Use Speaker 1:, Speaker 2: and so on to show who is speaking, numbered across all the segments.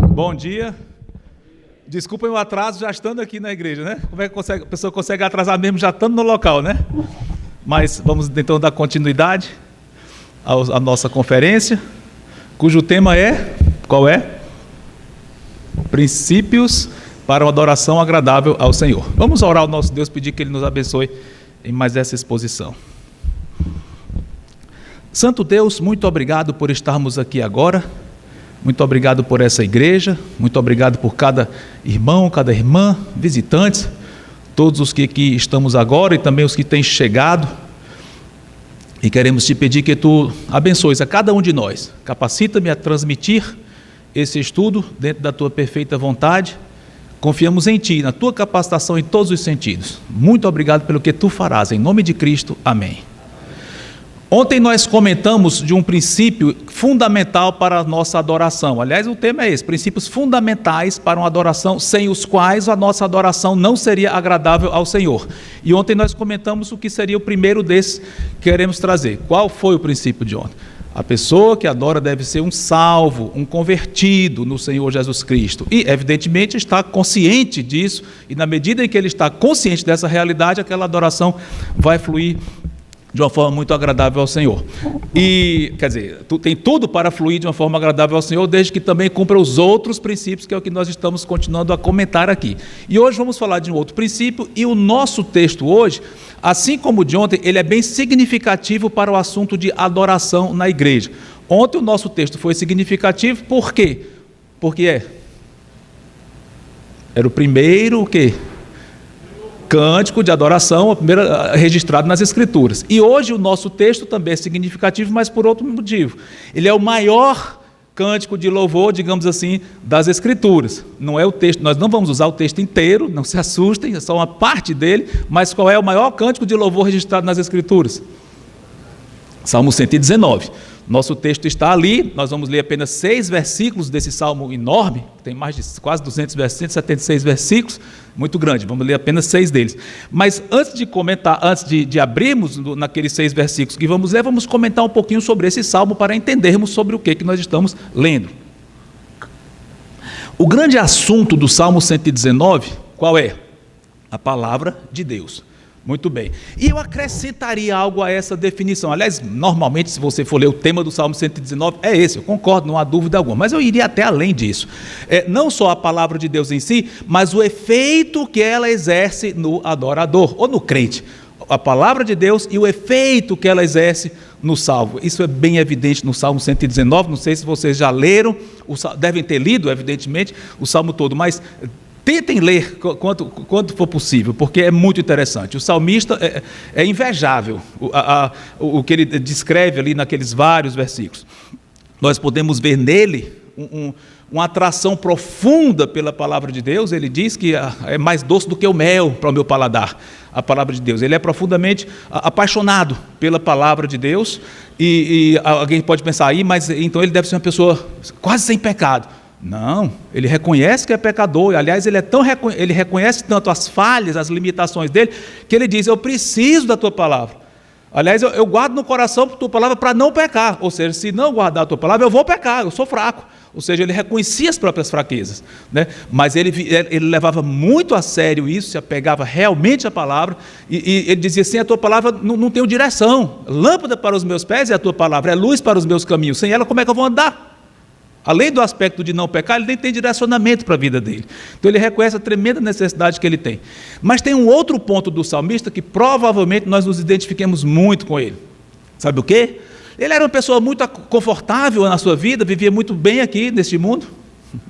Speaker 1: Bom dia. Desculpem o atraso já estando aqui na igreja, né? Como é que a pessoa consegue atrasar mesmo já estando no local, né? Mas vamos então dar continuidade à nossa conferência, cujo tema é, qual é? Princípios para uma adoração agradável ao Senhor. Vamos orar ao nosso Deus, pedir que Ele nos abençoe em mais essa exposição. Santo Deus, muito obrigado por estarmos aqui agora. Muito obrigado por essa igreja, muito obrigado por cada irmão, cada irmã, visitantes, todos os que aqui estamos agora e também os que têm chegado. E queremos te pedir que tu abençoes a cada um de nós, capacita-me a transmitir esse estudo dentro da tua perfeita vontade. Confiamos em ti, na tua capacitação em todos os sentidos. Muito obrigado pelo que tu farás, em nome de Cristo, amém. Ontem nós comentamos de um princípio fundamental para a nossa adoração. Aliás, o tema é esse, princípios fundamentais para uma adoração, sem os quais a nossa adoração não seria agradável ao Senhor. E ontem nós comentamos o que seria o primeiro desses que queremos trazer. Qual foi o princípio de ontem? A pessoa que adora deve ser um salvo, um convertido no Senhor Jesus Cristo. E, evidentemente, está consciente disso, e na medida em que ele está consciente dessa realidade, aquela adoração vai fluir de uma forma muito agradável ao Senhor. E, quer dizer, tem tudo para fluir de uma forma agradável ao Senhor, desde que também cumpra os outros princípios, que é o que nós estamos continuando a comentar aqui. E hoje vamos falar de um outro princípio, e o nosso texto hoje, assim como o de ontem, ele é bem significativo para o assunto de adoração na igreja. Ontem o nosso texto foi significativo, por quê? Porque era o primeiro, o quê? Cântico de adoração, a primeira registrado nas Escrituras. E hoje o nosso texto também é significativo, mas por outro motivo. Ele é o maior cântico de louvor, digamos assim, das Escrituras. Não é o texto, nós não vamos usar o texto inteiro, não se assustem, é só uma parte dele, mas qual é o maior cântico de louvor registrado nas Escrituras? Salmo 119. Nosso texto está ali, nós vamos ler apenas 6 versículos desse salmo enorme, tem mais de quase 200 versículos, 176 versículos, muito grande, vamos ler apenas 6 deles. Mas antes de comentar, antes de abrirmos naqueles 6 versículos que vamos ler, vamos comentar um pouquinho sobre esse salmo para entendermos sobre o que nós estamos lendo. O grande assunto do Salmo 119, qual é? A palavra de Deus. Muito bem. E eu acrescentaria algo a essa definição. Aliás, normalmente, se você for ler o tema do Salmo 119, é esse, eu concordo, não há dúvida alguma. Mas eu iria até além disso. Não só a palavra de Deus em si, mas o efeito que ela exerce no adorador, ou no crente. A palavra de Deus e o efeito que ela exerce no salvo. Isso é bem evidente no Salmo 119, não sei se vocês já leram, devem ter lido, evidentemente, o Salmo todo, mas tentem ler quanto for possível, porque é muito interessante. O salmista é invejável, o que ele descreve ali naqueles vários versículos. Nós podemos ver nele uma atração profunda pela palavra de Deus. Ele diz que é mais doce do que o mel para o meu paladar, a palavra de Deus. Ele é profundamente apaixonado pela palavra de Deus, e alguém pode pensar aí, mas então ele deve ser uma pessoa quase sem pecado. Não, ele reconhece que é pecador, e aliás ele reconhece tanto as falhas, as limitações dele, que ele diz: eu preciso da tua palavra. Aliás, eu guardo no coração a tua palavra para não pecar, ou seja, se não guardar a tua palavra eu vou pecar, eu sou fraco. Ou seja, ele reconhecia as próprias fraquezas, né? Mas ele levava muito a sério isso, se apegava realmente à palavra, e ele dizia assim: a tua palavra não tem direção, lâmpada para os meus pés é a tua palavra, é luz para os meus caminhos, sem ela como é que eu vou andar? Além do aspecto de não pecar, ele nem tem direcionamento para a vida dele. Então ele reconhece a tremenda necessidade que ele tem. Mas tem um outro ponto do salmista que provavelmente nós nos identifiquemos muito com ele. Sabe o quê? Ele era uma pessoa muito confortável na sua vida, vivia muito bem aqui neste mundo?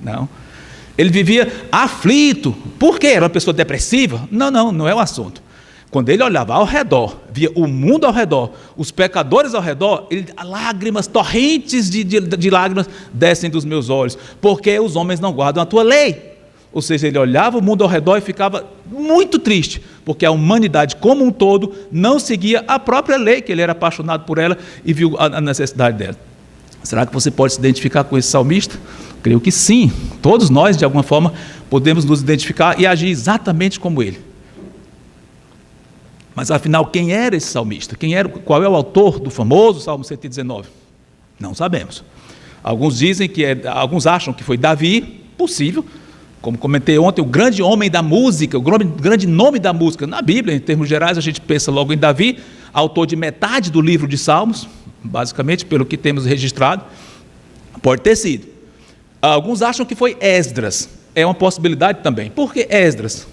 Speaker 1: Não. Ele vivia aflito. Por quê? Era uma pessoa depressiva? Não é o assunto. Quando ele olhava ao redor, via o mundo ao redor, os pecadores ao redor, lágrimas, torrentes de lágrimas descem dos meus olhos, porque os homens não guardam a tua lei. Ou seja, ele olhava o mundo ao redor e ficava muito triste, porque a humanidade como um todo não seguia a própria lei, que ele era apaixonado por ela e viu a necessidade dela. Será que você pode se identificar com esse salmista? Creio que sim. Todos nós, de alguma forma, podemos nos identificar e agir exatamente como ele. Mas afinal, quem era esse salmista? Qual é o autor do famoso Salmo 119? Não sabemos. Alguns acham que foi Davi, possível. Como comentei ontem, o grande homem da música, o grande nome da música na Bíblia, em termos gerais, a gente pensa logo em Davi, autor de metade do livro de Salmos, basicamente, pelo que temos registrado. Pode ter sido. Alguns acham que foi Esdras. É uma possibilidade também. Por que Esdras?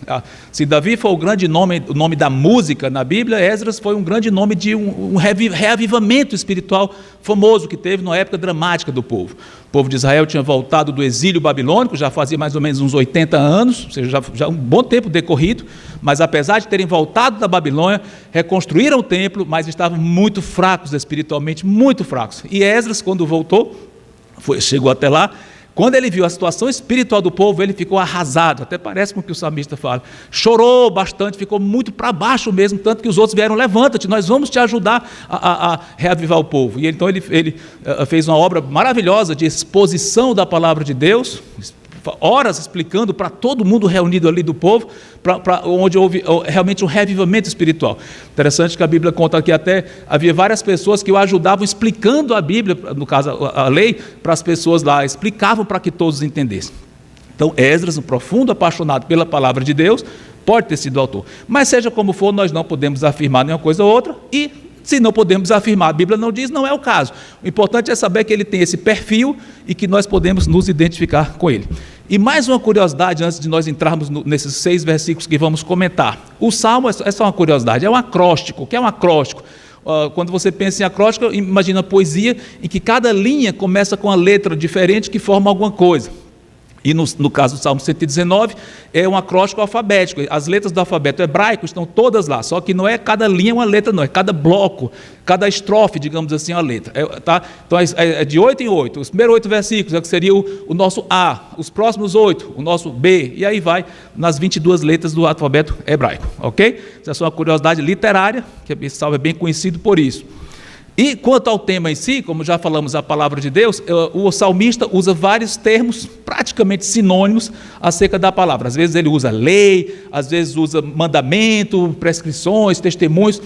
Speaker 1: Se Davi foi o grande nome, o nome da música na Bíblia, Esdras foi um grande nome de um reavivamento espiritual famoso que teve numa época dramática do povo. O povo de Israel tinha voltado do exílio babilônico, já fazia mais ou menos uns 80 anos, ou seja, já um bom tempo decorrido, mas apesar de terem voltado da Babilônia, reconstruíram o templo, mas estavam muito fracos espiritualmente, muito fracos. E Esdras, quando voltou, chegou até lá. Quando ele viu a situação espiritual do povo, ele ficou arrasado, até parece com o que o salmista fala, chorou bastante, ficou muito para baixo mesmo, tanto que os outros vieram, levanta-te, nós vamos te ajudar a reavivar o povo. E então ele fez uma obra maravilhosa de exposição da palavra de Deus, horas explicando para todo mundo reunido ali do povo, onde houve realmente um reavivamento espiritual. Interessante que a Bíblia conta que até havia várias pessoas que o ajudavam explicando a Bíblia, no caso a lei, para as pessoas lá, explicavam para que todos entendessem. Então Esdras, um profundo apaixonado pela palavra de Deus, pode ter sido o autor. Mas seja como for, nós não podemos afirmar nenhuma coisa ou outra, e se não podemos afirmar, a Bíblia não diz, não é o caso. O importante é saber que ele tem esse perfil e que nós podemos nos identificar com ele. E mais uma curiosidade, antes de nós entrarmos nesses 6 versículos que vamos comentar. O Salmo é só uma curiosidade, é um acróstico. O que é um acróstico? Quando você pensa em acróstico, imagina poesia em que cada linha começa com uma letra diferente que forma alguma coisa. E no caso do Salmo 119, é um acróstico alfabético. As letras do alfabeto hebraico estão todas lá, só que não é cada linha uma letra, não, é cada bloco, cada estrofe, digamos assim, uma letra. Então é de 8 em 8. Os primeiros 8 versículos é que seria o nosso A, os próximos 8, o nosso B, e aí vai nas 22 letras do alfabeto hebraico, ok? Essa é só uma curiosidade literária, que esse salmo é bem conhecido por isso. E quanto ao tema em si, como já falamos, a palavra de Deus, o salmista usa vários termos praticamente sinônimos acerca da palavra. Às vezes ele usa lei, às vezes usa mandamento, prescrições, testemunhos.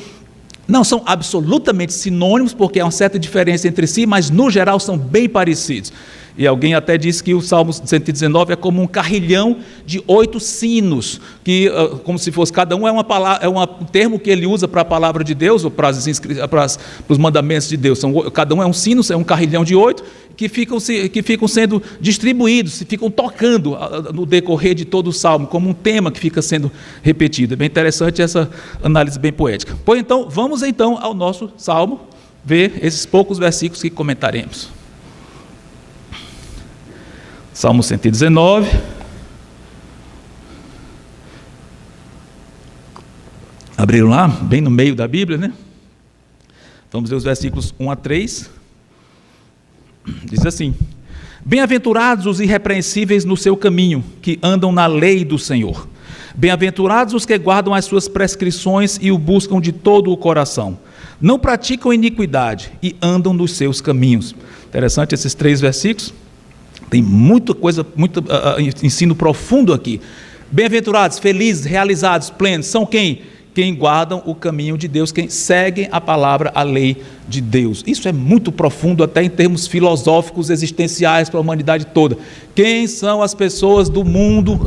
Speaker 1: Não são absolutamente sinônimos, porque há uma certa diferença entre si, mas no geral são bem parecidos. E alguém até disse que o Salmo 119 é como um carrilhão de 8 sinos, que, como se fosse, cada um é uma palavra, um termo que ele usa para a palavra de Deus, ou para os mandamentos de Deus. Cada um é um sino, é um carrilhão de 8, que ficam sendo distribuídos, ficam tocando no decorrer de todo o Salmo, como um tema que fica sendo repetido. É bem interessante essa análise bem poética. Pois então, vamos então ao nosso Salmo, ver esses poucos versículos que comentaremos. Salmo 119. Abriram lá, bem no meio da Bíblia, né? Vamos ver os versículos 1 a 3. Diz assim: Bem-aventurados os irrepreensíveis no seu caminho, que andam na lei do Senhor. Bem-aventurados os que guardam as suas prescrições e o buscam de todo o coração. Não praticam iniquidade e andam nos seus caminhos. Interessante esses 3 versículos. Tem muita coisa, muito ensino profundo aqui. Bem-aventurados, felizes, realizados, plenos, são quem? Quem guardam o caminho de Deus, quem seguem a palavra, a lei de Deus. Isso é muito profundo, até em termos filosóficos, existenciais para a humanidade toda. Quem são as pessoas do mundo,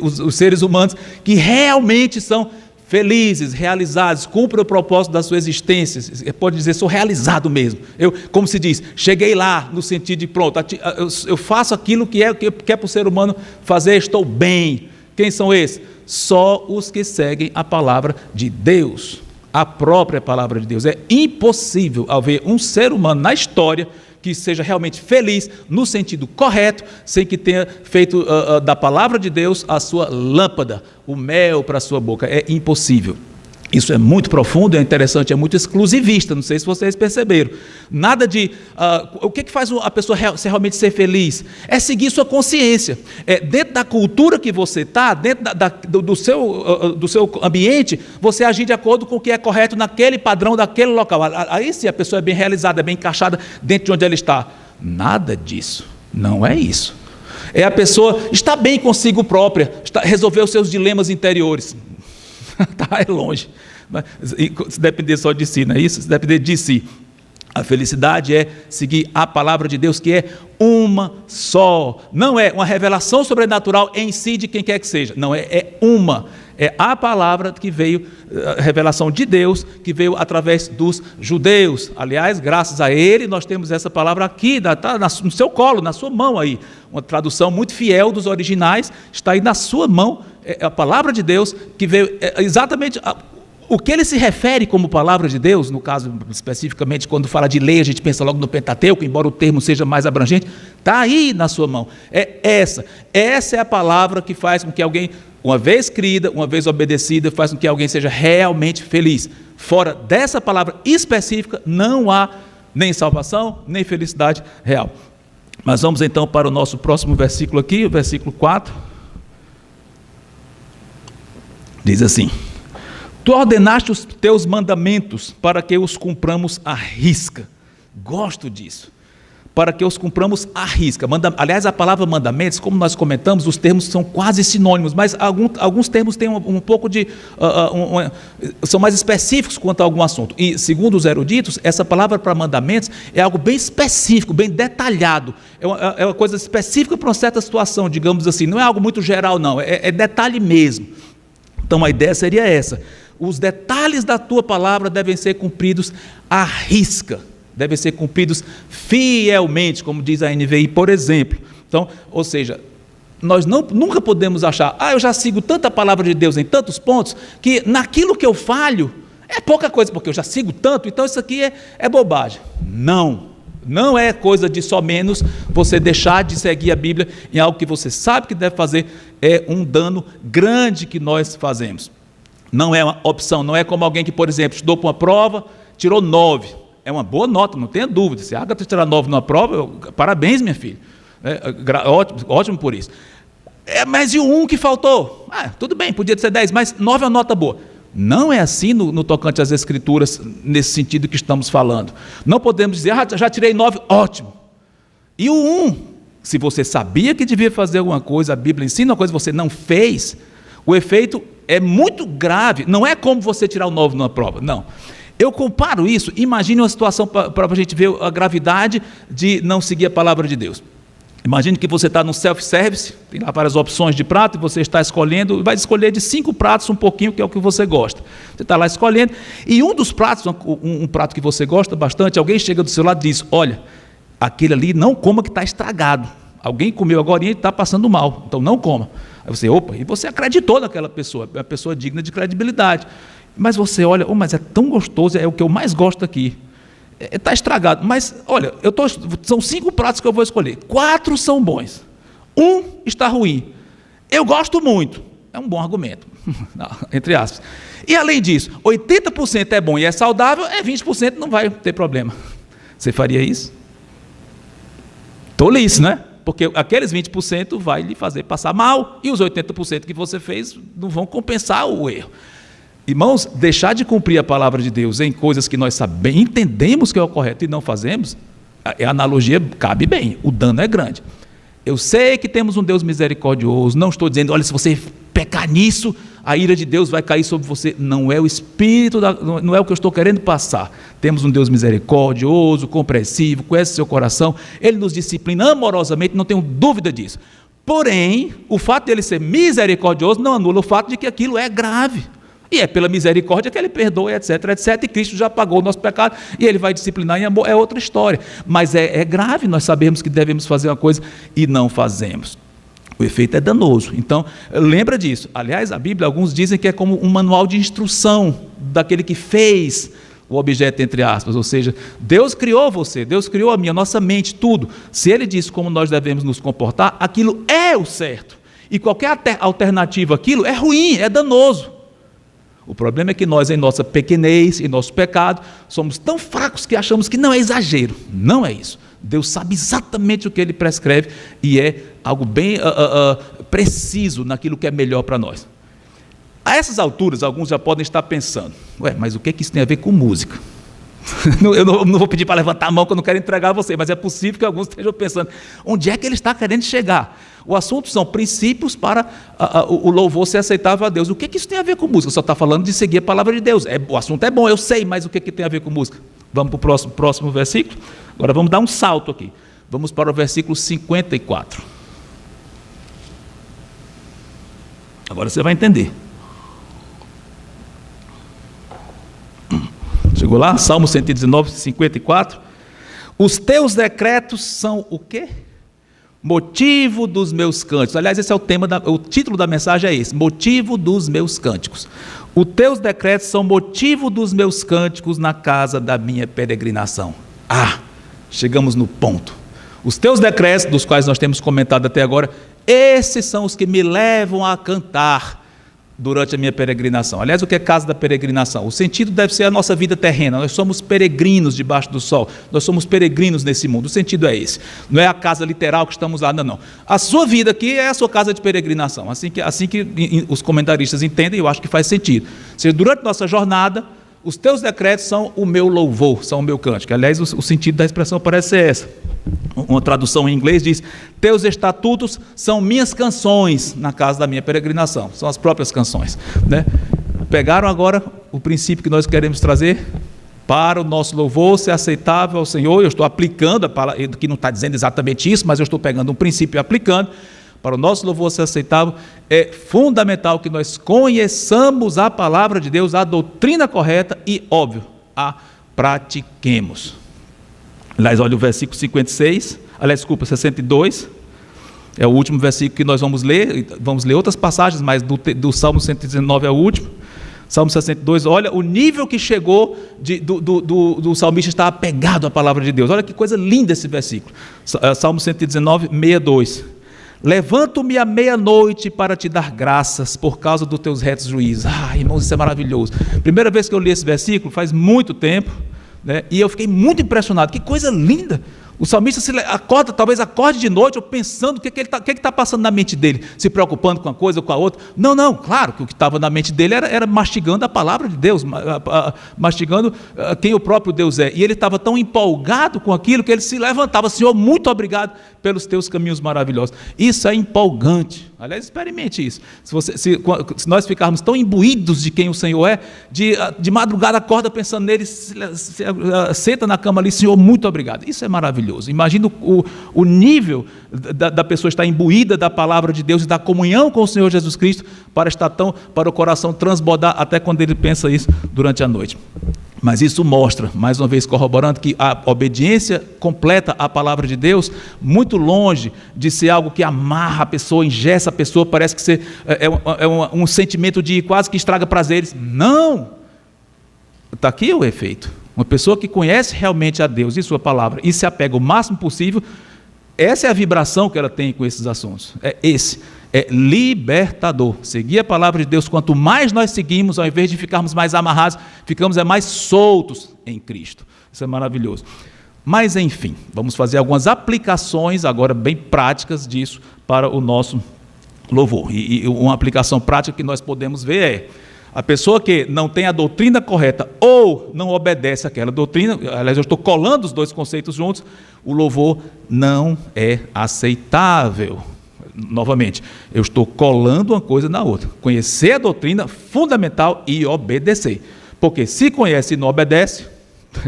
Speaker 1: os seres humanos, que realmente são felizes, realizados, cumprem o propósito da sua existência? Pode dizer, sou realizado mesmo. Como se diz, cheguei lá, no sentido de pronto, eu faço aquilo que é para o ser humano fazer, estou bem. Quem são esses? Só os que seguem a palavra de Deus, a própria palavra de Deus. É impossível haver um ser humano na história que seja realmente feliz no sentido correto, sem que tenha feito da palavra de Deus a sua lâmpada, o mel para a sua boca. É impossível. Isso é muito profundo, é interessante, é muito exclusivista, não sei se vocês perceberam. Nada de... o que faz a pessoa realmente ser feliz? É seguir sua consciência. Dentro da cultura que você está, dentro do seu ambiente, você agir de acordo com o que é correto naquele padrão, daquele local. Aí sim a pessoa é bem realizada, é bem encaixada dentro de onde ela está. Nada disso, não é isso. É a pessoa estar bem consigo própria, resolver os seus dilemas interiores. Está longe. Se depender só de si, não é isso? Se depender de si. A felicidade é seguir a palavra de Deus, que é uma só. Não é uma revelação sobrenatural em si de quem quer que seja. Não, é uma. É a palavra que veio, a revelação de Deus, que veio através dos judeus. Aliás, graças a ele, nós temos essa palavra aqui, está no seu colo, na sua mão aí. Uma tradução muito fiel dos originais, está aí na sua mão. É a palavra de Deus que veio exatamente... O que ele se refere como palavra de Deus, no caso especificamente quando fala de lei, a gente pensa logo no Pentateuco, embora o termo seja mais abrangente, está aí na sua mão. Essa é a palavra que faz com que alguém, uma vez crida, uma vez obedecida, faz com que alguém seja realmente feliz. Fora dessa palavra específica, não há nem salvação, nem felicidade real. Mas vamos então para o nosso próximo versículo aqui, o versículo 4. Diz assim: Tu ordenaste os teus mandamentos para que os cumpramos à risca. Gosto disso. Para que os cumpramos à risca. Aliás, a palavra mandamentos, como nós comentamos, os termos são quase sinônimos, mas alguns termos têm um pouco de... são mais específicos quanto a algum assunto. E, segundo os eruditos, essa palavra para mandamentos é algo bem específico, bem detalhado. É uma coisa específica para uma certa situação, digamos assim. Não é algo muito geral, não. É detalhe mesmo. Então, a ideia seria essa. Os detalhes da tua palavra devem ser cumpridos à risca, devem ser cumpridos fielmente, como diz a NVI, por exemplo. Então, ou seja, nós nunca podemos achar, eu já sigo tanta palavra de Deus em tantos pontos, que naquilo que eu falho, é pouca coisa, porque eu já sigo tanto, então isso aqui é bobagem. Não é coisa de só menos você deixar de seguir a Bíblia em algo que você sabe que deve fazer, é um dano grande que nós fazemos. Não é uma opção, não é como alguém que, por exemplo, estudou para uma prova, tirou 9. É uma boa nota, não tenha dúvida. Se a Agatha tirar 9 numa prova, parabéns, minha filha. Ótimo por isso. Mas e o 1 que faltou? Tudo bem, podia ser 10, mas 9 é uma nota boa. Não é assim no tocante às Escrituras, nesse sentido que estamos falando. Não podemos dizer, já tirei 9, ótimo. E o 1, se você sabia que devia fazer alguma coisa, a Bíblia ensina uma coisa que você não fez, o efeito é muito grave. Não é como você tirar o 9 numa prova, não. Eu comparo isso, imagine uma situação para a gente ver a gravidade de não seguir a palavra de Deus. Imagine que você está no self-service, tem lá várias opções de prato, e você está escolhendo, vai escolher de 5 pratos um pouquinho, que é o que você gosta. Você está lá escolhendo, e um dos pratos, um prato que você gosta bastante, alguém chega do seu lado e diz, olha, aquele ali não coma que está estragado. Alguém comeu agora e está passando mal, então não coma. Aí você, e você acreditou naquela pessoa, é uma pessoa digna de credibilidade. Mas você olha, mas é tão gostoso, é o que eu mais gosto aqui. Está estragado, mas olha, são 5 pratos que eu vou escolher, 4 são bons, 1 está ruim, eu gosto muito, é um bom argumento, entre aspas. E além disso, 80% é bom e é saudável, 20% não vai ter problema. Você faria isso? Tolice, né? Porque aqueles 20% vai lhe fazer passar mal, e os 80% que você fez não vão compensar o erro. Irmãos, deixar de cumprir a palavra de Deus em coisas que nós entendemos que é o correto e não fazemos, a analogia cabe bem, o dano é grande. Eu sei que temos um Deus misericordioso, não estou dizendo, olha, se você pecar nisso, a ira de Deus vai cair sobre você. Não é o espírito, não é o que eu estou querendo passar. Temos um Deus misericordioso, compreensivo, conhece seu coração, Ele nos disciplina amorosamente, não tenho dúvida disso. Porém, o fato de Ele ser misericordioso não anula o fato de que aquilo é grave. E é pela misericórdia que Ele perdoa, etc, etc, e Cristo já pagou o nosso pecado, e Ele vai disciplinar em amor, é outra história. Mas é grave, nós sabemos que devemos fazer uma coisa e não fazemos. O efeito é danoso. Então, lembra disso. Aliás, a Bíblia, alguns dizem que é como um manual de instrução daquele que fez o objeto, entre aspas. Ou seja, Deus criou você, Deus criou a nossa mente, tudo. Se Ele diz como nós devemos nos comportar, aquilo é o certo. E qualquer alternativa àquilo é ruim, é danoso. O problema é que nós, em nossa pequenez, em nosso pecado, somos tão fracos que achamos que não é exagero. Não é isso. Deus sabe exatamente o que Ele prescreve e é algo bem preciso naquilo que é melhor para nós. A essas alturas, alguns já podem estar pensando, mas o que isso tem a ver com música? Eu não vou pedir para levantar a mão, que eu não quero entregar a você, mas é possível que alguns estejam pensando, onde é que ele está querendo chegar? O assunto são princípios para o louvor ser aceitável a Deus. O que isso tem a ver com música? Só está falando de seguir a palavra de Deus. O assunto é bom, eu sei, mas o que tem a ver com música? Vamos para o próximo versículo. Agora vamos dar um salto aqui. Vamos para o versículo 54. Agora você vai entender. Chegou lá? Salmo 119, 54. Os teus decretos são o quê? Motivo dos meus cânticos. Aliás, esse é o título da mensagem é esse: motivo dos meus cânticos. Os teus decretos são motivo dos meus cânticos na casa da minha peregrinação. Chegamos no ponto. Os teus decretos, dos quais nós temos comentado até agora, esses são os que me levam a cantar durante a minha peregrinação. Aliás, o que é casa da peregrinação? O sentido deve ser a nossa vida terrena. Nós somos peregrinos debaixo do sol. Nós somos peregrinos nesse mundo. O sentido é esse. Não é a casa literal que estamos lá, não. A sua vida aqui é a sua casa de peregrinação. Assim que os comentaristas entendem, eu acho que faz sentido. Ou seja, durante nossa jornada, os teus decretos são o meu louvor, são o meu cântico. Aliás, o sentido da expressão parece ser essa. Uma tradução em inglês diz: teus estatutos são minhas canções na casa da minha peregrinação. São as próprias canções, né? Pegaram agora o princípio que nós queremos trazer para o nosso louvor ser aceitável ao Senhor. Eu estou aplicando a palavra, que não está dizendo exatamente isso, mas eu estou pegando um princípio e aplicando. Para o nosso louvor ser aceitável, é fundamental que nós conheçamos a palavra de Deus, a doutrina correta e, óbvio, a pratiquemos. Aliás, olha o versículo 56, 62, é o último versículo que nós vamos ler outras passagens, mas do Salmo 119 é o último. Salmo 62, olha o nível que chegou do salmista estar apegado à palavra de Deus. Olha que coisa linda esse versículo. Salmo 119, 62. Levanto-me à meia-noite para te dar graças por causa dos teus retos juízos. Irmãos, isso é maravilhoso. Primeira vez que eu li esse versículo, faz muito tempo, né? E eu fiquei muito impressionado. Que coisa linda! O salmista talvez acorde de noite, ou pensando o que está passando na mente dele, se preocupando com uma coisa ou com a outra. Não, claro que o que estava na mente dele era mastigando a palavra de Deus, mastigando quem o próprio Deus é. E ele estava tão empolgado com aquilo que ele se levantava: Senhor, muito obrigado pelos teus caminhos maravilhosos. Isso é empolgante. Aliás, experimente isso. Se nós ficarmos tão imbuídos de quem o Senhor é, de madrugada acorda pensando nele, senta na cama ali: Senhor, muito obrigado. Isso é maravilhoso. Imagina o nível da pessoa estar imbuída da palavra de Deus e da comunhão com o Senhor Jesus Cristo, para o coração transbordar até quando ele pensa isso durante a noite. Mas isso mostra, mais uma vez corroborando, que a obediência completa à palavra de Deus, muito longe de ser algo que amarra a pessoa, engessa a pessoa, parece que um sentimento de quase que estraga prazeres. Não! Está aqui o efeito. Uma pessoa que conhece realmente a Deus e sua palavra e se apega o máximo possível, essa é a vibração que ela tem com esses assuntos. É libertador. Seguir a palavra de Deus, quanto mais nós seguimos, ao invés de ficarmos mais amarrados, ficamos mais soltos em Cristo. Isso é maravilhoso. Mas enfim, vamos fazer algumas aplicações agora bem práticas disso para o nosso louvor. E uma aplicação prática que nós podemos ver é: a pessoa que não tem a doutrina correta ou não obedece àquela doutrina, aliás, eu estou colando os dois conceitos juntos, o louvor não é aceitável. Novamente, eu estou colando uma coisa na outra. Conhecer a doutrina, fundamental, e obedecer. Porque se conhece e não obedece,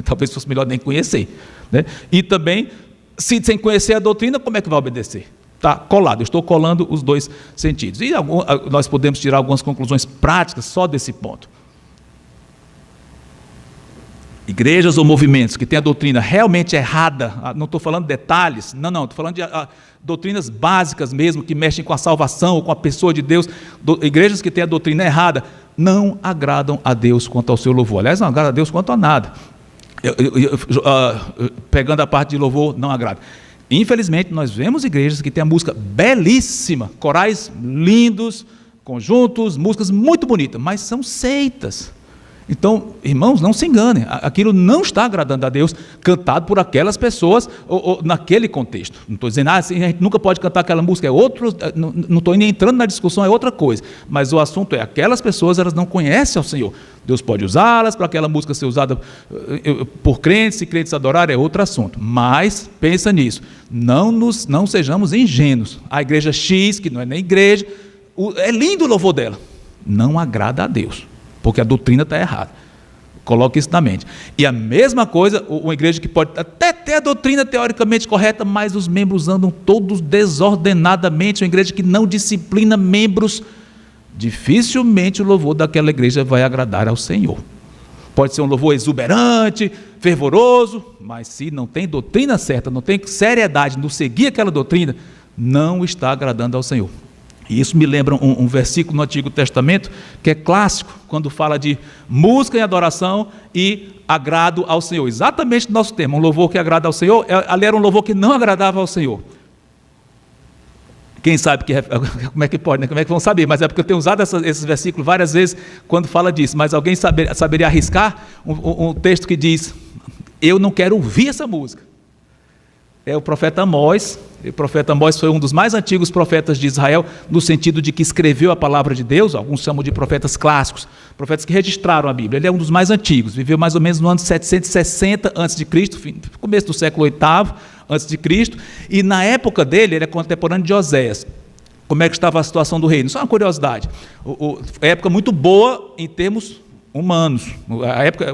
Speaker 1: talvez fosse melhor nem conhecer, né? E também, sem conhecer a doutrina, como é que vai obedecer? Está colado, eu estou colando os dois sentidos. E nós podemos tirar algumas conclusões práticas só desse ponto. Igrejas ou movimentos que têm a doutrina realmente errada, não estou falando detalhes, não, estou falando de doutrinas básicas mesmo, que mexem com a salvação ou com a pessoa de Deus. Igrejas que têm a doutrina errada não agradam a Deus quanto ao seu louvor. Aliás, não agradam a Deus quanto a nada. Pegando a parte de louvor, não agrada. Infelizmente, nós vemos igrejas que têm a música belíssima, corais lindos, conjuntos, músicas muito bonitas, mas são seitas. Então, irmãos, não se enganem, aquilo não está agradando a Deus, cantado por aquelas pessoas, ou naquele contexto. Não estou dizendo, assim, a gente nunca pode cantar aquela música, é outro, não estou nem entrando na discussão, é outra coisa. Mas o assunto é, aquelas pessoas, elas não conhecem ao Senhor. Deus pode usá-las para aquela música ser usada por crentes, se crentes adorarem, é outro assunto. Mas, pensa nisso, não sejamos ingênuos. A igreja X, que não é nem igreja, é lindo o louvor dela, não agrada a Deus, porque a doutrina está errada. Coloque isso na mente. E a mesma coisa, uma igreja que pode até ter a doutrina teoricamente correta, mas os membros andam todos desordenadamente, uma igreja que não disciplina membros, dificilmente o louvor daquela igreja vai agradar ao Senhor. Pode ser um louvor exuberante, fervoroso, mas se não tem doutrina certa, não tem seriedade no seguir aquela doutrina, não está agradando ao Senhor. E isso me lembra um versículo no Antigo Testamento, que é clássico, quando fala de música e adoração e agrado ao Senhor. Exatamente o nosso tema, um louvor que agrada ao Senhor, ali era um louvor que não agradava ao Senhor. Quem sabe como é que pode, né? Como é que vão saber? Mas é porque eu tenho usado esses versículos várias vezes quando fala disso. Mas alguém saberia arriscar um texto que diz: eu não quero ouvir essa música. É o profeta Amós. O profeta Amós foi um dos mais antigos profetas de Israel, no sentido de que escreveu a palavra de Deus. Alguns chamam de profetas clássicos, profetas que registraram a Bíblia. Ele é um dos mais antigos, viveu mais ou menos no ano 760 a.C., começo do século VIII a.C., e na época dele, ele é contemporâneo de Oséias. Como é que estava a situação do reino? Só uma curiosidade, a época muito boa em termos humanos,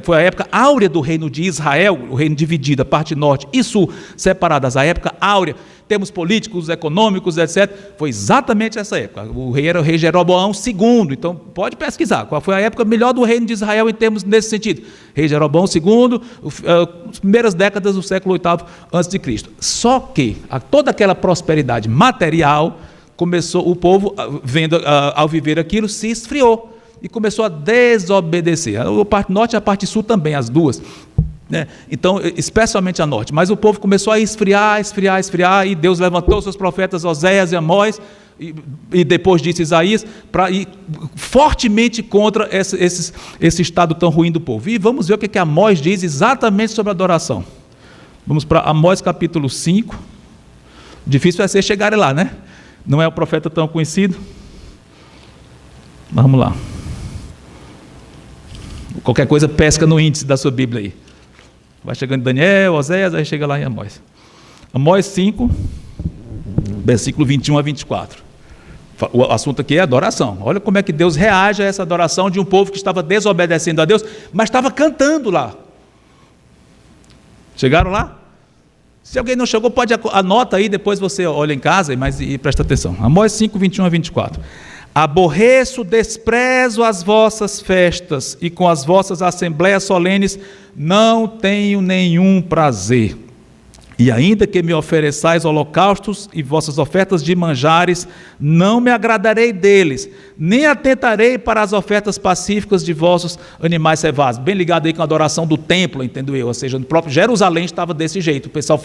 Speaker 1: foi a época áurea do reino de Israel, o reino dividido, a parte norte e sul separadas, a época áurea, termos políticos, econômicos, etc., foi exatamente essa época. O rei era o rei Jeroboão II, então pode pesquisar, qual foi a época melhor do reino de Israel em termos nesse sentido. Rei Jeroboão II, as primeiras décadas do século VIII a.C. Só que toda aquela prosperidade material, começou, o povo, vendo, ao viver aquilo, se esfriou e começou a desobedecer. A parte norte e a parte sul também, as duas, né? Então, especialmente a norte. Mas o povo começou a esfriar, e Deus levantou seus profetas Oséias e Amós, e depois disso Isaías, para ir fortemente contra esse estado tão ruim do povo. E vamos ver o que Amós diz exatamente sobre a adoração. Vamos para Amós capítulo 5. Difícil vai ser chegar lá, né? Não é um profeta tão conhecido. Vamos lá. Qualquer coisa, pesca no índice da sua Bíblia aí. Vai chegando em Daniel, Oséias, aí chega lá em Amós. Amós 5, versículo 21 a 24. O assunto aqui é adoração. Olha como é que Deus reage a essa adoração de um povo que estava desobedecendo a Deus, mas estava cantando lá. Chegaram lá? Se alguém não chegou, anota aí, depois você olha em casa e presta atenção. Amós 5, 21 a 24. Aborreço, desprezo as vossas festas, e com as vossas assembleias solenes não tenho nenhum prazer. E ainda que me ofereçais holocaustos e vossas ofertas de manjares, não me agradarei deles, nem atentarei para as ofertas pacíficas de vossos animais cevados. Bem ligado aí com a adoração do templo, entendo eu, ou seja, no próprio Jerusalém estava desse jeito, o pessoal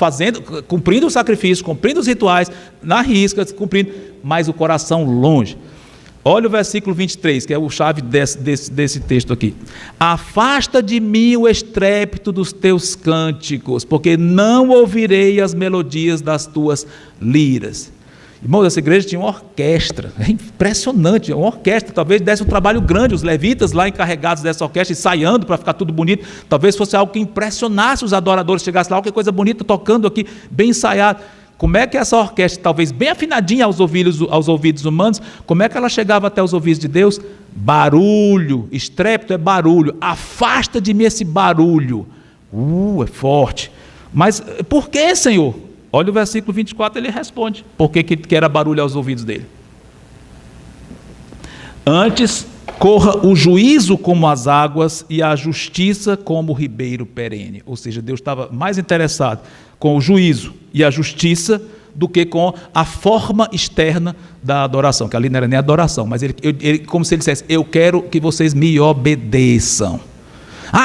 Speaker 1: cumprindo o sacrifício, cumprindo os rituais, na risca, cumprindo, mas o coração longe. Olha o versículo 23, que é o chave desse texto aqui. Afasta de mim o estrépito dos teus cânticos, porque não ouvirei as melodias das tuas liras. Irmãos, essa igreja tinha uma orquestra, é impressionante, uma orquestra, talvez desse um trabalho grande, os levitas lá encarregados dessa orquestra, ensaiando para ficar tudo bonito, talvez fosse algo que impressionasse os adoradores, chegasse lá, que coisa bonita, tocando aqui, bem ensaiado. Como é que essa orquestra, talvez bem afinadinha aos ouvidos humanos, como é que ela chegava até os ouvidos de Deus? Barulho, estrépito é barulho, afasta de mim esse barulho. É forte. Mas por que, Senhor? Olha o versículo 24, ele responde. Por que era barulho aos ouvidos dele? Antes corra o juízo como as águas e a justiça como o ribeiro perene. Ou seja, Deus estava mais interessado com o juízo e a justiça do que com a forma externa da adoração, que ali não era nem adoração, mas ele como se ele dissesse: eu quero que vocês me obedeçam.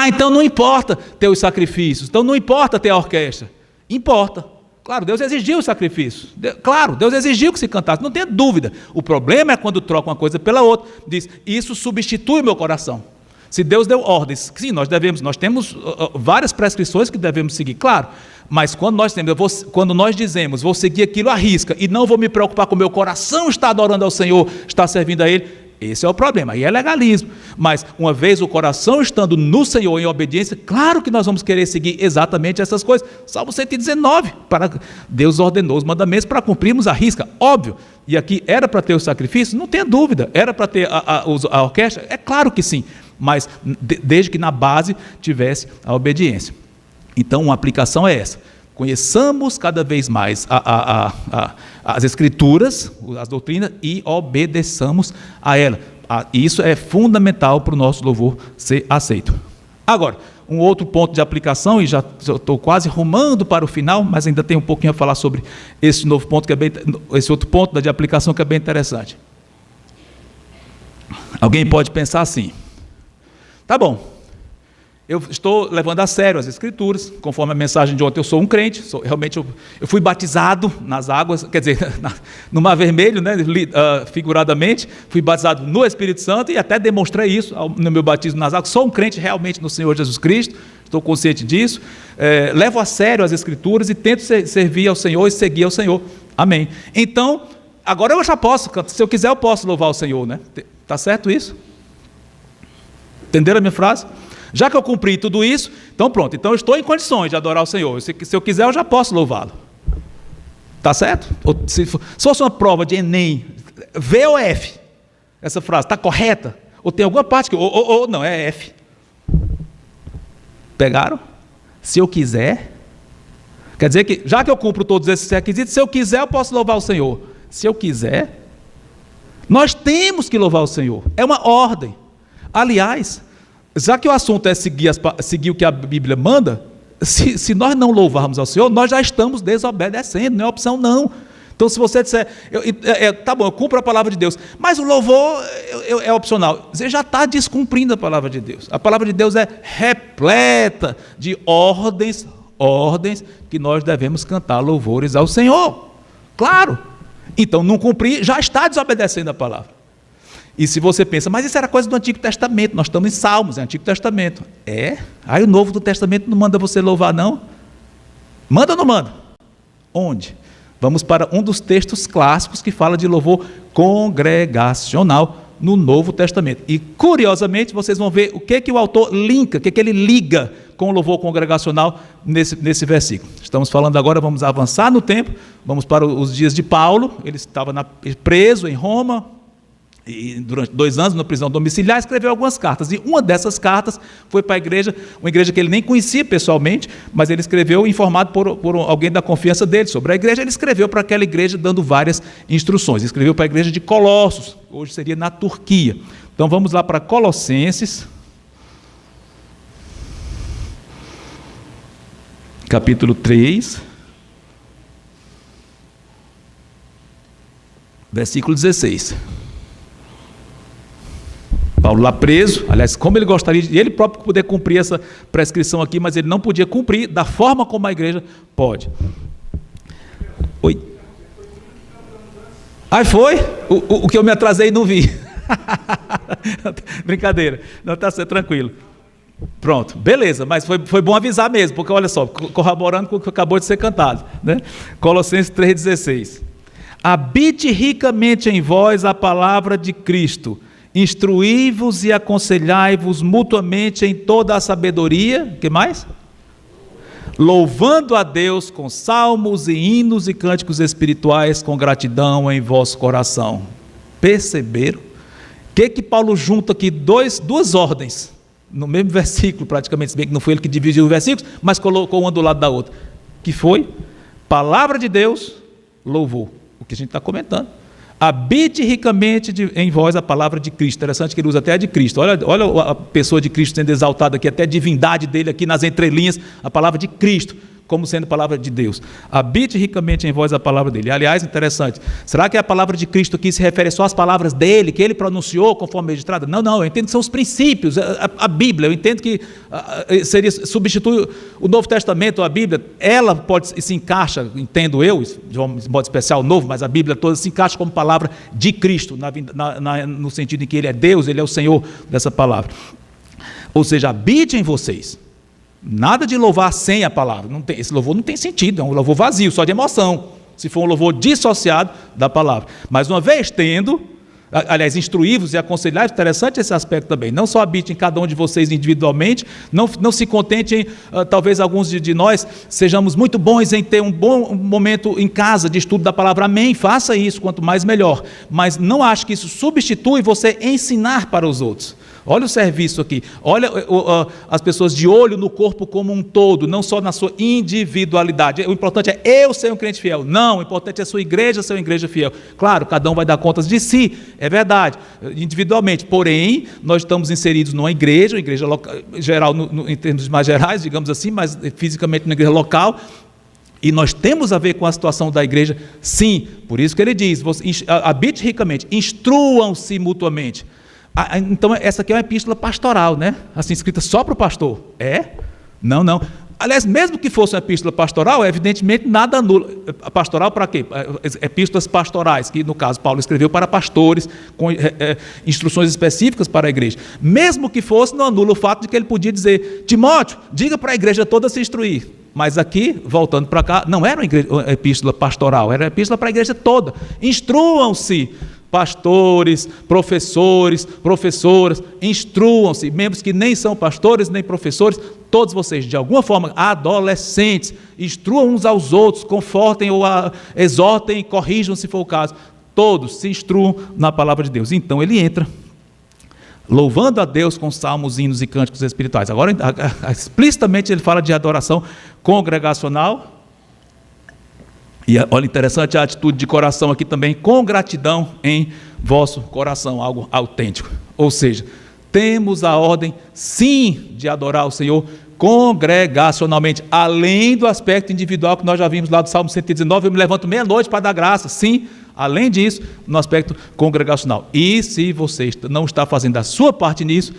Speaker 1: Então não importa ter os sacrifícios, então não importa ter a orquestra. Importa. Claro, Deus exigiu o sacrifício. Claro, Deus exigiu que se cantasse, não tenha dúvida. O problema é quando troca uma coisa pela outra. Diz: isso substitui o meu coração. Se Deus deu ordens, sim, nós temos várias prescrições que devemos seguir, claro. Mas quando nós dizemos, vou seguir aquilo à risca e não vou me preocupar com o meu coração está adorando ao Senhor, está servindo a Ele, esse é o problema, aí é legalismo. Mas uma vez o coração estando no Senhor em obediência, claro que nós vamos querer seguir exatamente essas coisas. Salmo 119, Deus ordenou os mandamentos para cumprirmos a risca, óbvio. E aqui era para ter o sacrifício? Não tenha dúvida. Era para ter a orquestra? É claro que sim. mas desde que na base tivesse a obediência. Então, uma aplicação é essa: conheçamos cada vez mais as Escrituras, as doutrinas, e obedeçamos a ela. Isso é fundamental para o nosso louvor ser aceito. Agora, um outro ponto de aplicação, e já estou quase rumando para o final, mas ainda tem um pouquinho a falar sobre esse novo ponto, esse outro ponto de aplicação que é bem interessante. Alguém pode pensar assim: tá bom, eu estou levando a sério as Escrituras, conforme a mensagem de ontem, eu sou um crente, realmente eu fui batizado nas águas, quer dizer, no Mar Vermelho, né, figuradamente, fui batizado no Espírito Santo e até demonstrei isso no meu batismo nas águas. Sou um crente realmente no Senhor Jesus Cristo, estou consciente disso, levo a sério as Escrituras e tento servir ao Senhor e seguir ao Senhor. Amém. Então, agora eu já posso, se eu quiser eu posso louvar o Senhor, né? Está certo isso? Entenderam a minha frase? Já que eu cumpri tudo isso, então pronto, então eu estou em condições de adorar o Senhor. Se eu quiser, eu já posso louvá-lo. Está certo? Ou, se fosse uma prova de Enem, V ou F, essa frase está correta? Ou tem alguma parte que... Ou não, é F. Pegaram? Se eu quiser... Quer dizer que, já que eu cumpro todos esses requisitos, se eu quiser, eu posso louvar o Senhor. Se eu quiser... Nós temos que louvar o Senhor. É uma ordem. Aliás... Já que o assunto é seguir o que a Bíblia manda, se nós não louvarmos ao Senhor, nós já estamos desobedecendo, não é opção não. Então se você disser, tá bom, eu cumpro a palavra de Deus, mas o louvor é opcional, você já está descumprindo a palavra de Deus. A palavra de Deus é repleta de ordens que nós devemos cantar louvores ao Senhor. Claro, então não cumprir, já está desobedecendo a palavra. E se você pensa, mas isso era coisa do Antigo Testamento, nós estamos em Salmos, é Antigo Testamento. Aí o Novo do Testamento não manda você louvar, não? Manda ou não manda? Onde? Vamos para um dos textos clássicos que fala de louvor congregacional no Novo Testamento. E, curiosamente, vocês vão ver o que o autor linka, o que ele liga com o louvor congregacional nesse versículo. Estamos falando agora, vamos avançar no tempo, vamos para os dias de Paulo. Ele estava preso em Roma, e durante 2 anos na prisão domiciliar, escreveu algumas cartas, e uma dessas cartas foi para a igreja, uma igreja que ele nem conhecia pessoalmente, mas ele escreveu informado por alguém da confiança dele sobre a igreja. Ele escreveu para aquela igreja dando várias instruções, escreveu para a igreja de Colossos, hoje seria na Turquia. Então vamos lá para Colossenses, capítulo 3, versículo 16. Paulo lá preso, aliás, como ele gostaria de ele próprio poder cumprir essa prescrição aqui, mas ele não podia cumprir da forma como a igreja pode. Oi? Aí foi? O que eu me atrasei e não vi. Brincadeira, não, está sendo tranquilo. Pronto, beleza, mas foi bom avisar mesmo, porque olha só, corroborando com o que acabou de ser cantado, né? Colossenses 3,16. Habite ricamente em vós a palavra de Cristo, instruí-vos e aconselhai-vos mutuamente em toda a sabedoria, que mais? Louvando a Deus com salmos e hinos e cânticos espirituais com gratidão em vosso coração. Perceberam? O que Paulo junta aqui? Duas ordens, no mesmo versículo praticamente, se bem que não foi ele que dividiu os versículos, mas colocou uma do lado da outra. Que foi? Palavra de Deus, louvor. O que a gente está comentando. Habite ricamente em vós a palavra de Cristo. Interessante que ele usa até a de Cristo. Olha a pessoa de Cristo sendo exaltada aqui, até a divindade dele aqui nas entrelinhas, a palavra de Cristo, como sendo palavra de Deus. Habite ricamente em vós a palavra dele. Aliás, interessante, será que a palavra de Cristo aqui se refere só às palavras dele, que ele pronunciou conforme registrada? Não, eu entendo que são os princípios, a Bíblia, eu entendo que substitui o Novo Testamento, a Bíblia, ela se encaixa, entendo eu, de um modo especial novo, mas a Bíblia toda se encaixa como palavra de Cristo, no sentido em que ele é Deus, ele é o Senhor dessa palavra. Ou seja, habite em vocês. Nada de louvar sem a palavra. Esse louvor não tem sentido, é um louvor vazio, só de emoção, se for um louvor dissociado da palavra. Mas uma vez tendo, aliás, instruí-vos e aconselhai-vos, interessante esse aspecto também, não só habite em cada um de vocês individualmente, não se contente em, talvez alguns de nós sejamos muito bons em ter um bom momento em casa de estudo da palavra, amém, faça isso, quanto mais melhor, mas não acho que isso substitui você ensinar para os outros. olha o serviço aqui, olha as pessoas de olho no corpo como um todo, não só na sua individualidade. O importante é eu ser um crente fiel. Não, o importante é a sua igreja ser uma igreja fiel. Claro, cada um vai dar contas de si, é verdade, individualmente. Porém, nós estamos inseridos numa igreja local, geral, em termos mais gerais, digamos assim, mas fisicamente numa igreja local. E nós temos a ver com a situação da igreja, sim. Por isso que ele diz, habite ricamente, instruam-se mutuamente. Então, essa aqui é uma epístola pastoral, né? Assim, escrita só para o pastor. É? Não, não. Aliás, mesmo que fosse uma epístola pastoral, evidentemente nada anula. Pastoral para quê? Epístolas pastorais, que no caso Paulo escreveu para pastores, com instruções específicas para a igreja. Mesmo que fosse, não anula o fato de que ele podia dizer, Timóteo, diga para a igreja toda se instruir. Mas aqui, voltando para cá, não era uma epístola pastoral, era uma epístola para a igreja toda. Instruam-se, pastores, professores, professoras, instruam-se, membros que nem são pastores nem professores, todos vocês, de alguma forma, adolescentes, instruam uns aos outros, confortem ou exortem, corrijam se for o caso. Todos se instruam na palavra de Deus. Então ele entra louvando a Deus com salmos, hinos e cânticos espirituais. Agora, explicitamente ele fala de adoração congregacional. E olha, interessante a atitude de coração aqui também, com gratidão em vosso coração, algo autêntico. Ou seja, temos a ordem, sim, de adorar o Senhor congregacionalmente, além do aspecto individual que nós já vimos lá do Salmo 119, eu me levanto meia-noite para dar graça, sim, além disso, no aspecto congregacional. E se você não está fazendo a sua parte nisso,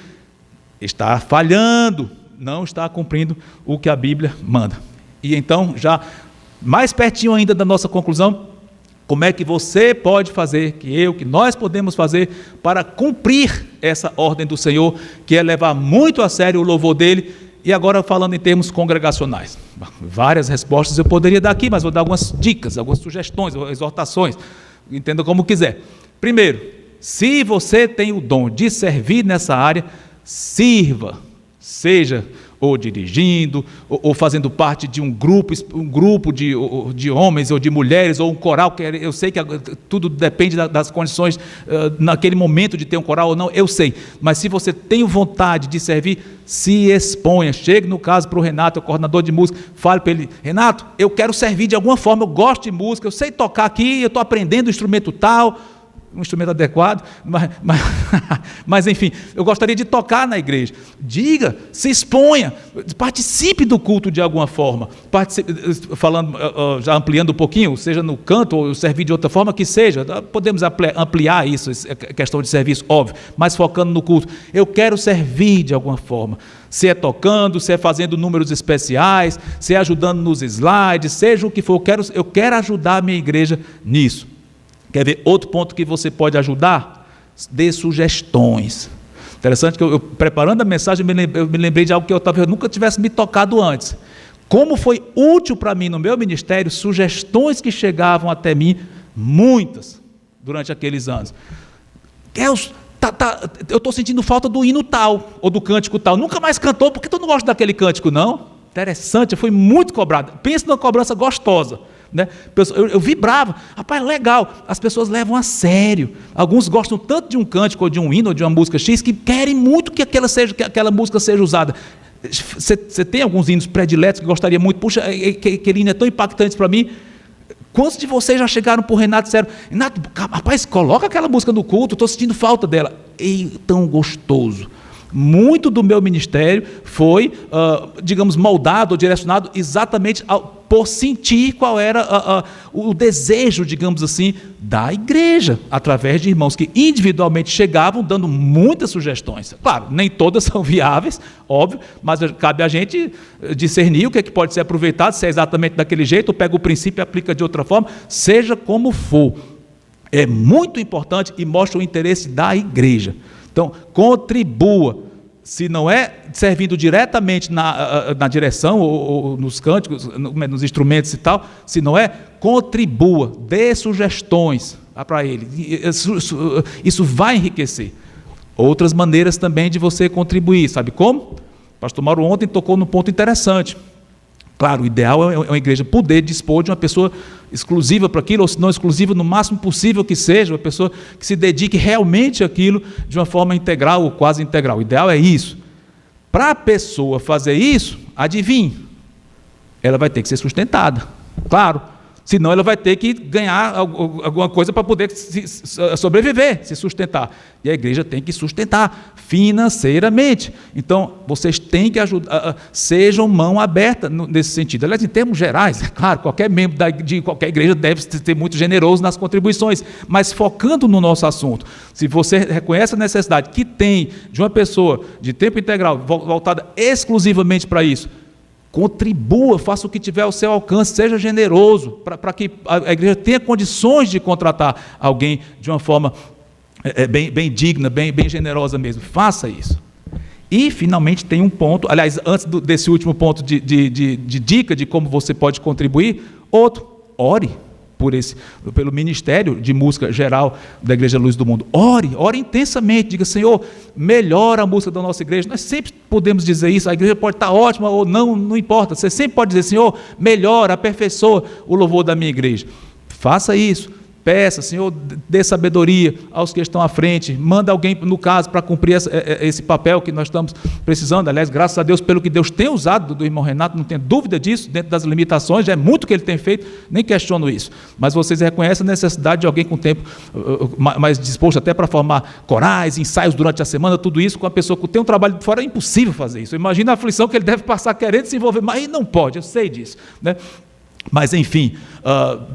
Speaker 1: está falhando, não está cumprindo o que a Bíblia manda. E então, já mais pertinho ainda da nossa conclusão, como é que você pode fazer, que nós podemos fazer para cumprir essa ordem do Senhor, que é levar muito a sério o louvor dele. E agora falando em termos congregacionais, várias respostas eu poderia dar aqui, mas vou dar algumas dicas, algumas sugestões, exortações, entenda como quiser. Primeiro, se você tem o dom de servir nessa área, sirva, seja ou dirigindo, ou fazendo parte de um grupo de homens ou de mulheres, ou um coral, que eu sei que tudo depende das condições naquele momento de ter um coral ou não, eu sei, mas se você tem vontade de servir, se exponha, chegue no caso para o Renato, o coordenador de música, fale para ele, Renato, eu quero servir de alguma forma, eu gosto de música, eu sei tocar aqui, eu estou aprendendo o instrumento tal, um instrumento adequado, mas enfim, eu gostaria de tocar na igreja. Diga, se exponha, participe do culto de alguma forma, falando, já ampliando um pouquinho, seja no canto ou servir de outra forma que seja, podemos ampliar isso, questão de serviço, óbvio, mas focando no culto. Eu quero servir de alguma forma, se é tocando, se é fazendo números especiais, se é ajudando nos slides, seja o que for, eu quero ajudar a minha igreja nisso. Quer ver outro ponto que você pode ajudar? Dê sugestões. Interessante que eu preparando a mensagem, eu me lembrei de algo que eu talvez nunca tivesse me tocado antes. Como foi útil para mim no meu ministério, sugestões que chegavam até mim, muitas, durante aqueles anos. Eu estou sentindo falta do hino tal, ou do cântico tal. Nunca mais cantou, por que tu não gosta daquele cântico, não? Interessante, eu fui muito cobrado. Pensa numa cobrança gostosa. Né? Eu vibrava, rapaz, legal, as pessoas levam a sério, alguns gostam tanto de um cântico, ou de um hino, ou de uma música X, que querem muito que aquela música seja usada. Você tem alguns hinos prediletos que gostaria muito, puxa, aquele hino é tão impactante para mim. Quantos de vocês já chegaram para o Renato e disseram, Renato, rapaz, coloca aquela música no culto, estou sentindo falta dela. E tão gostoso. Muito do meu ministério foi, digamos, moldado ou direcionado exatamente por sentir qual era o desejo, digamos assim, da igreja, através de irmãos que individualmente chegavam dando muitas sugestões. Claro, nem todas são viáveis, óbvio, mas cabe a gente discernir o que é que pode ser aproveitado, se é exatamente daquele jeito, ou pega o princípio e aplica de outra forma, seja como for. É muito importante e mostra o interesse da igreja. Então, contribua, se não é servindo diretamente na direção, ou nos cânticos, nos instrumentos e tal, se não é, contribua, dê sugestões para ele, isso vai enriquecer. Outras maneiras também de você contribuir, sabe como? O pastor Mauro ontem tocou num ponto interessante, Claro, o ideal é uma igreja poder dispor de uma pessoa exclusiva para aquilo, ou se não exclusiva, no máximo possível que seja, uma pessoa que se dedique realmente àquilo de uma forma integral ou quase integral. O ideal é isso. Para a pessoa fazer isso, adivinhe, ela vai ter que ser sustentada. Claro, senão ela vai ter que ganhar alguma coisa para poder sobreviver, se sustentar. E a igreja tem que sustentar financeiramente. Então, vocês têm que ajudar, sejam mão aberta nesse sentido. Aliás, em termos gerais, é claro, qualquer membro de qualquer igreja deve ser muito generoso nas contribuições, mas focando no nosso assunto, se você reconhece a necessidade que tem de uma pessoa de tempo integral voltada exclusivamente para isso, contribua, faça o que tiver ao seu alcance, seja generoso, para que a igreja tenha condições de contratar alguém de uma forma bem digna, bem generosa mesmo. Faça isso. E, finalmente, tem um ponto, aliás, antes desse último ponto de dica de como você pode contribuir, outro, ore pelo Ministério de Música Geral da Igreja Luz do Mundo. Ore intensamente, diga: Senhor, melhora a música da nossa igreja. Nós sempre podemos dizer isso, a igreja pode estar ótima ou não importa, você sempre pode dizer: Senhor, melhora, aperfeiçoa o louvor da minha igreja. Faça isso. Peça, Senhor, dê sabedoria aos que estão à frente, manda alguém, no caso, para cumprir esse papel que nós estamos precisando. Aliás, graças a Deus pelo que Deus tem usado do irmão Renato, não tenho dúvida disso, dentro das limitações, já é muito que ele tem feito, nem questiono isso, mas vocês reconhecem a necessidade de alguém com tempo mais disposto até para formar corais, ensaios durante a semana, tudo isso, com a pessoa que tem um trabalho de fora, é impossível fazer isso. Imagina a aflição que ele deve passar querendo se envolver, mas ele não pode, eu sei disso, né? Mas, enfim,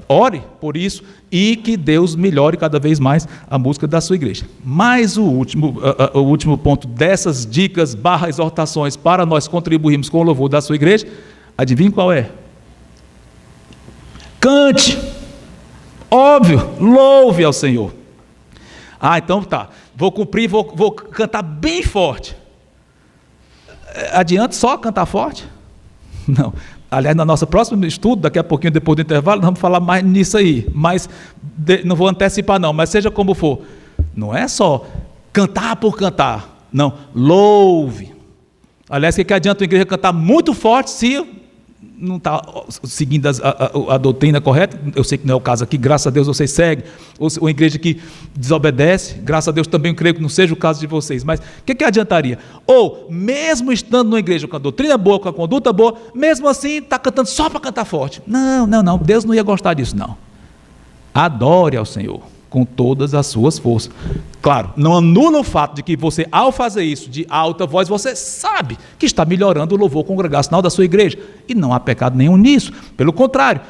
Speaker 1: ore por isso e que Deus melhore cada vez mais a música da sua igreja. Mas o último ponto dessas dicas / exortações para nós contribuirmos com o louvor da sua igreja, adivinhe qual é? Cante, óbvio, louve ao Senhor. Então tá, vou cumprir, vou cantar bem forte. Adianta só cantar forte? Não. Aliás, no nosso próximo estudo, daqui a pouquinho, depois do intervalo, nós vamos falar mais nisso aí, mas não vou antecipar não, mas seja como for, não é só cantar por cantar, não, louve. Aliás, o que adianta a igreja cantar muito forte se não está seguindo a doutrina correta? Eu sei que não é o caso aqui, graças a Deus vocês seguem, ou uma igreja que desobedece, graças a Deus também creio que não seja o caso de vocês, mas o que adiantaria? Ou, mesmo estando numa igreja com a doutrina boa, com a conduta boa, mesmo assim está cantando só para cantar forte. Não, Deus não ia gostar disso, não. Adore ao Senhor com todas as suas forças. Claro, não anula o fato de que você, ao fazer isso de alta voz, você sabe que está melhorando o louvor congregacional da sua igreja, e não há pecado nenhum nisso. Pelo contrário,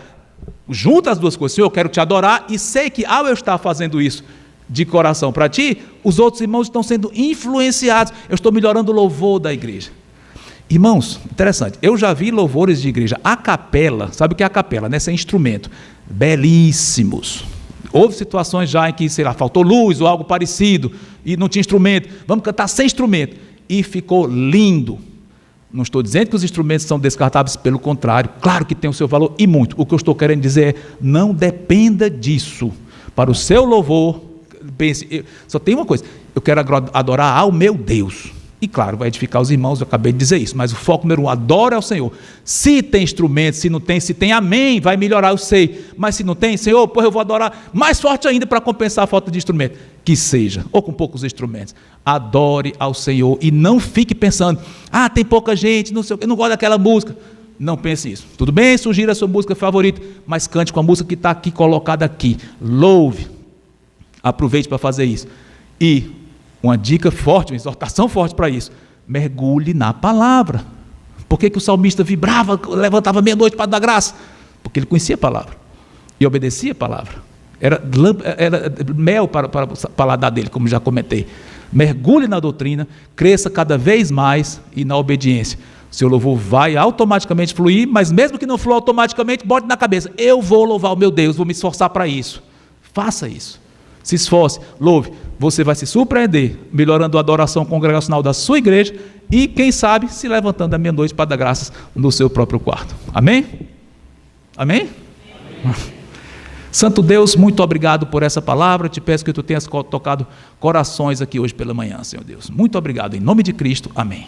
Speaker 1: junta as duas coisas: Senhor, eu quero te adorar, e sei que ao eu estar fazendo isso de coração para ti, os outros irmãos estão sendo influenciados, eu estou melhorando o louvor da igreja. Irmãos, interessante, eu já vi louvores de igreja a capela, sabe o que é a capela, né? Sem instrumento, belíssimos. Houve situações já em que, sei lá, faltou luz ou algo parecido, e não tinha instrumento, vamos cantar sem instrumento, e ficou lindo. Não estou dizendo que os instrumentos são descartáveis, pelo contrário, claro que tem o seu valor, e muito. O que eu estou querendo dizer é: não dependa disso. Para o seu louvor, pense, só tem uma coisa: eu quero adorar ao meu Deus. E claro, vai edificar os irmãos, eu acabei de dizer isso, mas o foco número 1, adora ao Senhor. Se tem instrumento, se tem, amém, vai melhorar, eu sei. Mas se não tem, Senhor, eu vou adorar mais forte ainda para compensar a falta de instrumento. Que seja, ou com poucos instrumentos. Adore ao Senhor e não fique pensando: tem pouca gente, não sei o que, eu não gosto daquela música. Não pense isso. Tudo bem, sugira a sua música favorita, mas cante com a música que está aqui, colocada aqui. Louve. Aproveite para fazer isso. E uma dica forte, uma exortação forte para isso: mergulhe na palavra. Por que o salmista vibrava, levantava meia-noite para dar graça? Porque ele conhecia a palavra e obedecia a palavra. Era mel para o paladar dele, como já comentei. Mergulhe na doutrina, cresça cada vez mais e na obediência. Seu louvor vai automaticamente fluir, mas mesmo que não flua automaticamente, bote na cabeça: eu vou louvar o meu Deus, vou me esforçar para isso. Faça isso. Se esforce, louve, você vai se surpreender, melhorando a adoração congregacional da sua igreja e, quem sabe, se levantando à meia-noite para dar graças no seu próprio quarto. Amém? Amém? Amém. Santo Deus, muito obrigado por essa palavra. Te peço que tu tenhas tocado corações aqui hoje pela manhã, Senhor Deus. Muito obrigado, em nome de Cristo. Amém.